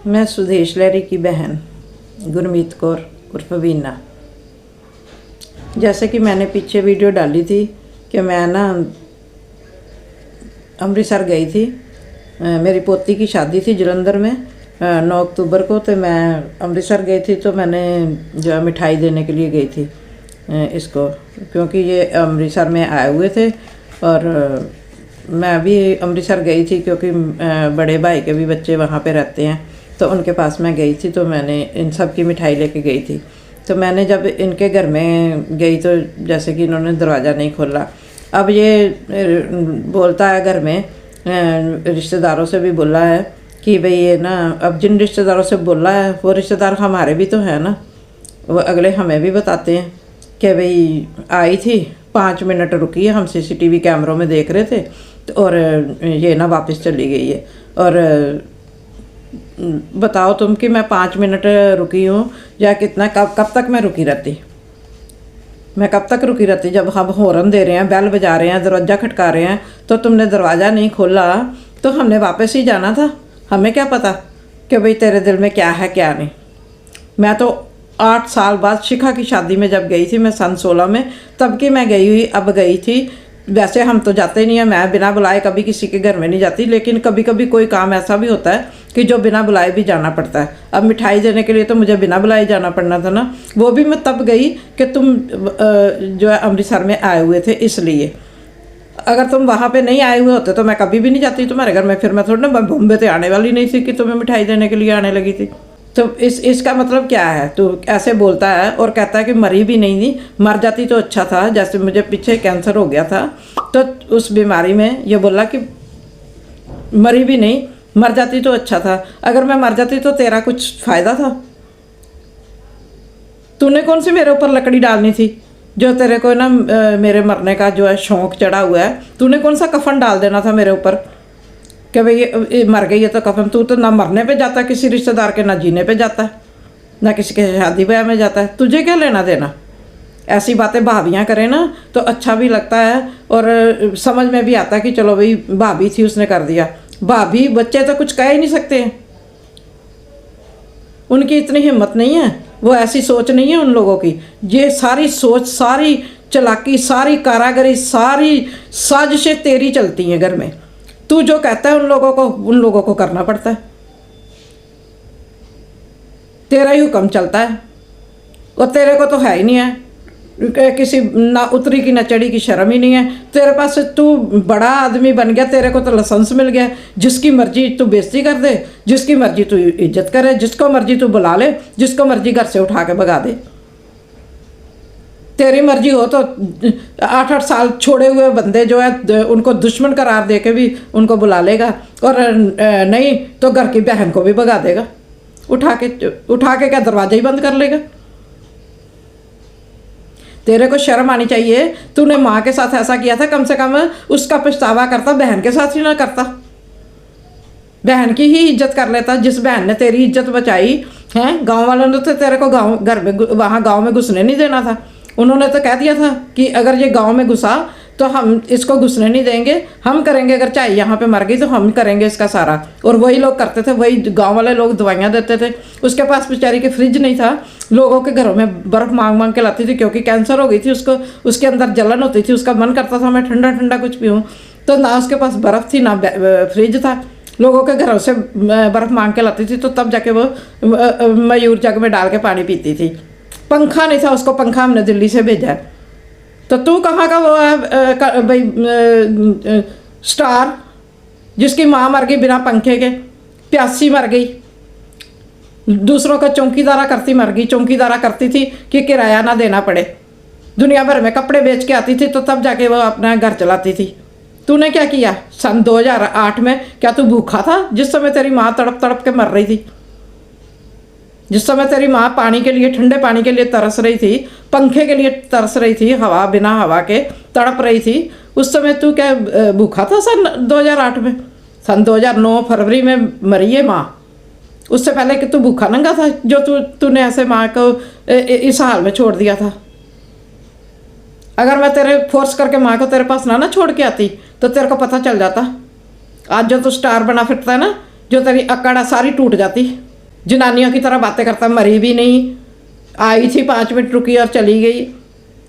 मैं सुदेश लहरी की बहन गुरमीत कौर उर्फ वीना। जैसे कि मैंने पीछे वीडियो डाली थी कि मैं ना अमृतसर गई थी, मेरी पोती की शादी थी जलंधर में 9 अक्टूबर को। तो मैं अमृतसर गई थी, तो मैंने जो है मिठाई देने के लिए गई थी इसको, क्योंकि ये अमृतसर में आए हुए थे। और मैं भी अमृतसर गई थी क्योंकि बड़े भाई के भी बच्चे वहाँ पे रहते हैं, तो उनके पास मैं गई थी। तो मैंने इन सब की मिठाई लेके गई थी। तो मैंने जब इनके घर में गई तो जैसे कि इन्होंने दरवाज़ा नहीं खोला। अब ये बोलता है घर में, रिश्तेदारों से भी बोला है कि भाई ये ना, अब जिन रिश्तेदारों से बोला है वो रिश्तेदार हमारे भी तो हैं ना, वो अगले हमें भी बताते हैं कि भाई आई थी 5 मिनट रुकी है, हम CCTV कैमरों में देख रहे थे तो, और ये ना वापस चली गई है। और बताओ तुम कि मैं 5 मिनट रुकी हूँ या कितना, कब तक मैं रुकी रहती, मैं कब तक रुकी रहती। जब हम हॉर्न दे रहे हैं, बेल बजा रहे हैं, दरवाज़ा खटका रहे हैं, तो तुमने दरवाज़ा नहीं खोला तो हमने वापस ही जाना था। हमें क्या पता कि भाई तेरे दिल में क्या है क्या नहीं। मैं तो 8 साल बाद शिखा की शादी में जब गई थी, मैं सन 16 में, तब की मैं गई हुई, अब गई थी। वैसे हम तो जाते नहीं हैं, मैं बिना बुलाए कभी किसी के घर में नहीं जाती, लेकिन कभी कभी कोई काम ऐसा भी होता है कि जो बिना बुलाए भी जाना पड़ता है। अब मिठाई देने के लिए तो मुझे बिना बुलाए जाना पड़ना था ना, वो भी मैं तब गई कि तुम जो है अमृतसर में आए हुए थे इसलिए। अगर तुम वहाँ पे नहीं आए हुए होते तो मैं कभी भी नहीं जाती तुम्हारे घर में। फिर मैं थोड़ी ना बॉम्बे से आने वाली नहीं थी कि तुम्हें मिठाई देने के लिए आने लगी थी। तो इसका मतलब क्या है? तू ऐसे बोलता है और कहता है कि मरी भी नहीं थी, मर जाती तो अच्छा था। जैसे मुझे पीछे कैंसर हो गया था, तो उस बीमारी में ये बोला कि मरी भी नहीं, मर जाती तो अच्छा था। अगर मैं मर जाती तो तेरा कुछ फ़ायदा था? तूने कौन सी मेरे ऊपर लकड़ी डालनी थी? जो तेरे को ना मेरे मरने का जो है शौक़ चढ़ा हुआ है, तूने कौन सा कफन डाल देना था मेरे ऊपर कि भाई ये मर गई है तो कफन। तू तो ना मरने पे जाता है किसी रिश्तेदार के, ना जीने पे जाता है, ना किसी के शादी ब्याह में जाता है। तुझे क्या लेना देना? ऐसी बातें भाभियाँ करें ना तो अच्छा भी लगता है और समझ में भी आता है कि चलो भाई भाभी थी उसने कर दिया। भाभी बच्चे तो कुछ कह ही नहीं सकते हैं, उनकी इतनी हिम्मत नहीं है, वो ऐसी सोच नहीं है उन लोगों की। ये सारी सोच, सारी चालाकी, सारी कारागरी, सारी साजिशें तेरी चलती हैं घर में। तू जो कहता है उन लोगों को करना पड़ता है, तेरा ही हुक्म चलता है। और तेरे को तो है ही नहीं है किसी ना उतरी की ना चढ़ी की शर्म ही नहीं है तेरे पास। तू बड़ा आदमी बन गया, तेरे को तो लाइसेंस मिल गया, जिसकी मर्जी तू बेइज्जती कर दे, जिसकी मर्जी तू इज्जत करे, जिसको मर्जी तू बुला ले, जिसको मर्जी घर से उठा के भगा दे। तेरी मर्जी हो तो 8-8 साल छोड़े हुए बंदे जो है उनको दुश्मन करार दे के भी उनको बुला लेगा, और नहीं तो घर की बहन को भी भगा देगा, उठा के क्या दरवाजा ही बंद कर लेगा। तेरे को शर्म आनी चाहिए। तूने माँ के साथ ऐसा किया था, कम से कम उसका पछतावा करता, बहन के साथ ही ना करता, बहन की ही इज्जत कर लेता। जिस बहन ने तेरी इज्जत बचाई है, गांव वालों ने तो तेरे को घर में वहाँ गांव में घुसने नहीं देना था। उन्होंने तो कह दिया था कि अगर ये गांव में घुसा तो हम इसको घुसने नहीं देंगे, हम करेंगे, अगर चाहे यहाँ पे मर गई तो हम करेंगे इसका सारा। और वही लोग करते थे, वही गांव वाले लोग दवाइयाँ देते थे। उसके पास बेचारी के फ्रिज नहीं था, लोगों के घरों में बर्फ़ मांग के लाती थी, क्योंकि कैंसर हो गई थी उसको, उसके अंदर जलन होती थी, उसका मन करता था मैं ठंडा ठंडा कुछ पीऊँ। तो ना उसके पास बर्फ़ थी ना फ्रिज था, लोगों के घरों से बर्फ़ मांग के लाती थी, तो तब जाके वो मयूर जग में डाल के पानी पीती थी। पंखा नहीं था उसको, पंखा हमने दिल्ली से भेजा है। तो तू कहाँ का वो है भाई स्टार, जिसकी माँ मर गई बिना पंखे के, प्यासी मर गई, दूसरों का चौकीदारा करती मर गई। चौकीदारा करती थी कि किराया ना देना पड़े, दुनिया भर में कपड़े बेच के आती थी, तो तब जाके वो अपना घर चलाती थी। तूने क्या किया सन 2008 में? क्या तू भूखा था जिस समय तेरी माँ तड़प तड़प के मर रही थी? जिस समय तेरी माँ पानी के लिए, ठंडे पानी के लिए तरस रही थी, पंखे के लिए तरस रही थी, बिना हवा के तड़प रही थी, उस समय तू क्या भूखा था सन 2008 में? सन 2009 फरवरी में मरी है माँ, उससे पहले कि तू भूखा नंगा था जो तूने ऐसे माँ को इस हाल में छोड़ दिया था। अगर मैं तेरे फोर्स करके माँ को तेरे पास ना छोड़ के आती तो तेरे को पता चल जाता। आज जो तू स्टार बना फिरता है ना, जो तेरी अकड़ सारी टूट जाती। जनानियों की तरह बातें करता, मरी भी नहीं, आई थी 5 मिनट रुकी और चली गई।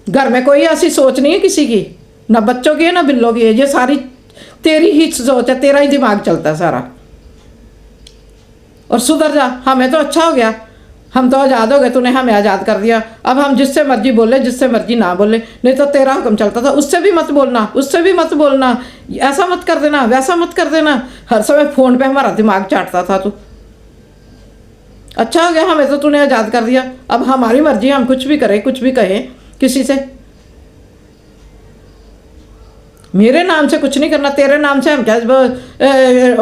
घर में कोई ऐसी सोच नहीं है किसी की, ना बच्चों की है ना बिल्लों की है। ये सारी तेरी ही सोच है, तेरा ही दिमाग चलता है सारा। और सुधर जा, हमें तो अच्छा हो गया, हम तो आज़ाद हो गए, तूने हमें आज़ाद कर दिया। अब हम जिससे मर्जी बोले, जिससे मर्जी ना बोले। नहीं तो तेरा हुक्म चलता था, उससे भी मत बोलना, उससे भी मत बोलना, ऐसा मत कर देना, वैसा मत कर देना। हर समय फ़ोन पे हमारा दिमाग चाटता था तू। अच्छा हो गया, हमें तो तूने आज़ाद कर दिया। अब हमारी मर्जी, हम कुछ भी करें, कुछ भी कहें किसी से। मेरे नाम से कुछ नहीं करना, तेरे नाम से हम क्या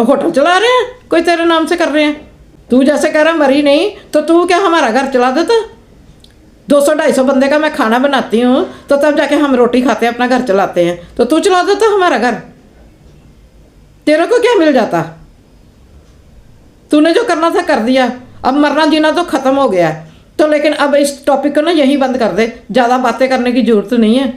होटल चला रहे हैं? कोई तेरे नाम से कर रहे हैं? तू जैसे कह रहा मरी नहीं, तो तू क्या हमारा घर चला देता? 200-250 बंदे का मैं खाना बनाती हूँ, तो तब जाके हम रोटी खाते हैं, अपना घर चलाते हैं। तो तू चला देता हमारा घर? तेरे को क्या मिल जाता? तूने जो करना था कर दिया, अब मरना जीना तो ख़त्म हो गया है। तो लेकिन अब इस टॉपिक को ना यहीं बंद कर दे, ज़्यादा बातें करने की ज़रूरत नहीं है।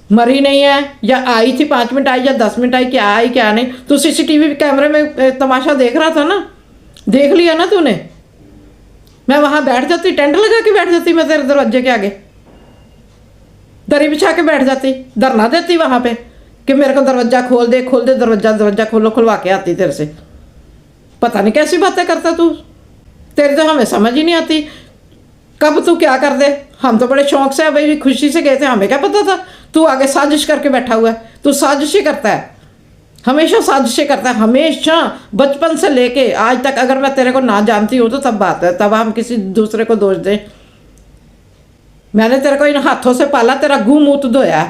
मरी नहीं है, या आई थी 5 मिनट आई, या 10 मिनट आई, क्या आई क्या नहीं। तू CCTV कैमरे में तमाशा देख रहा था ना, देख लिया ना तूने। मैं वहाँ बैठ जाती, टेंट लगा के बैठ जाती, मैं तेरे दरवाजे के आगे दरी बिछा के बैठ जाती, धरना देती वहाँ पे कि मेरे को दरवाज़ा खोल दे, खोल दे दरवाज़ा, दरवाज़ा खोलो, खुलवा के आती तेरे से। पता नहीं कैसी बातें करता तू, तेरी तो हमें समझ ही नहीं आती। कब तू क्या कर दे, हम तो बड़े शौक से भाई खुशी से गए थे, हमें क्या पता था तू आगे साजिश करके बैठा हुआ है। तू साजिश ही करता है, हमेशा साजिशें करता है, हमेशा बचपन से लेके आज तक। अगर मैं तेरे को ना जानती हूँ तो तब बात है, तब हम किसी दूसरे को दोष दें। मैंने तेरे को इन हाथों से पाला, तेरा गू मुँह धोया।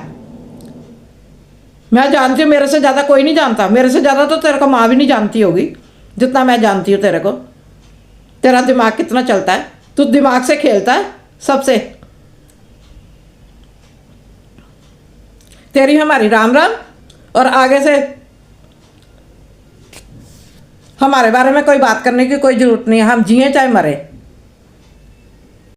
मैं जानती हूँ, मेरे से ज़्यादा कोई नहीं जानता, मेरे से ज़्यादा तो तेरे को माँ भी नहीं जानती होगी जितना मैं जानती हूँ तेरे को। तेरा दिमाग कितना चलता है, तू दिमाग से खेलता है सबसे। तेरी हमारी राम राम, और आगे से हमारे बारे में कोई बात करने की कोई ज़रूरत नहीं है। हम जिए चाहे मरे।